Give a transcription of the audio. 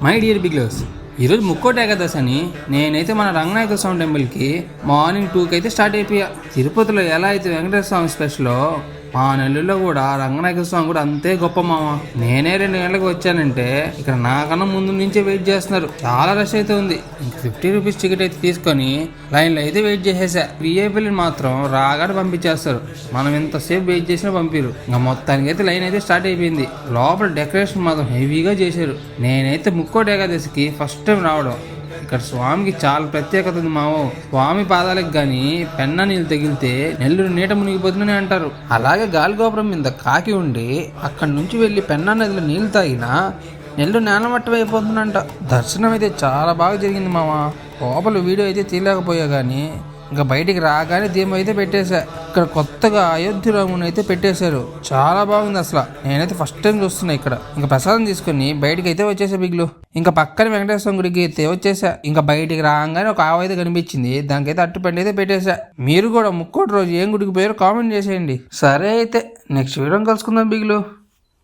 My dear బిగ్లర్స్, ఈరోజు ముక్కోటి ఏకాదశి అని నేనైతే మన రంగనాయక స్వామి టెంపుల్కి మార్నింగ్ 2కి అయితే స్టార్ట్ అయిపోయా. తిరుపతిలో ఎలా అయితే వెంకటేశ్వర స్వామి స్పెషల్లో మా నెల్లూరులో కూడా రంగనాయక స్వామి కూడా అంతే గొప్ప మామ. నేనే 2 గంటలకు వచ్చానంటే ఇక్కడ నాకన్నా ముందు నుంచే వెయిట్ చేస్తున్నారు. చాలా రష్ అయితే ఉంది. ఇంక 50 రూపీస్ టికెట్ అయితే తీసుకొని లైన్లో అయితే వెయిట్ చేసేసా. విఐపీలు మాత్రం రాగానే పంపించేస్తారు. మనం ఎంతసేపు వెయిట్ చేసినా పంపిరు. ఇంకా మొత్తానికి అయితే లైన్ అయితే స్టార్ట్ అయిపోయింది. లోపల డెకరేషన్ మాత్రం హెవీగా చేశారు. నేనైతే ముక్కోటి ఏకాదశికి ఫస్ట్ టైం రావడం. ఇక్కడ స్వామికి చాలా ప్రత్యేకత ఉంది మావో. స్వామి పాదాలకు గాని పెన్నా నీళ్ళు తగిలితే నెల్లూరు నీట మునిగిపోతుందని అంటారు. అలాగే గాలిగోపురం మీద కాకి ఉండి అక్కడి నుంచి వెళ్ళి పెన్నా నదిలో నీళ్లు తాగినా నెల్లూరు నేలమట్టం అయిపోతుందంట. దర్శనం అయితే చాలా బాగా జరిగింది మామ. లోపల వీడియో అయితే తీయలేకపోయా కానీ ఇంకా బయటికి రాగానే దీపం అయితే పెట్టేశా. ఇక్కడ కొత్తగా అయోధ్య రాముని అయితే పెట్టేశారు. చాలా బాగుంది అసలు. నేనైతే ఫస్ట్ టైం చూస్తున్నా ఇక్కడ. ఇంకా ప్రసాదం తీసుకుని బయటికి అయితే వచ్చేసా బిగ్లు. ఇంకా పక్కన వెంకటేశ్వర గుడికి అయితే వచ్చేసా. ఇంకా బయటికి రాగానే ఒక ఆవు అయితే కనిపించింది. దానికైతే అట్టుపండి అయితే పెట్టేశా. మీరు కూడా ముక్కోటి రోజు ఏం గుడికి పోయారో కామెంట్ చేసేయండి. సరే అయితే నెక్స్ట్ వీడియో కలుసుకుందాం బిగ్లు.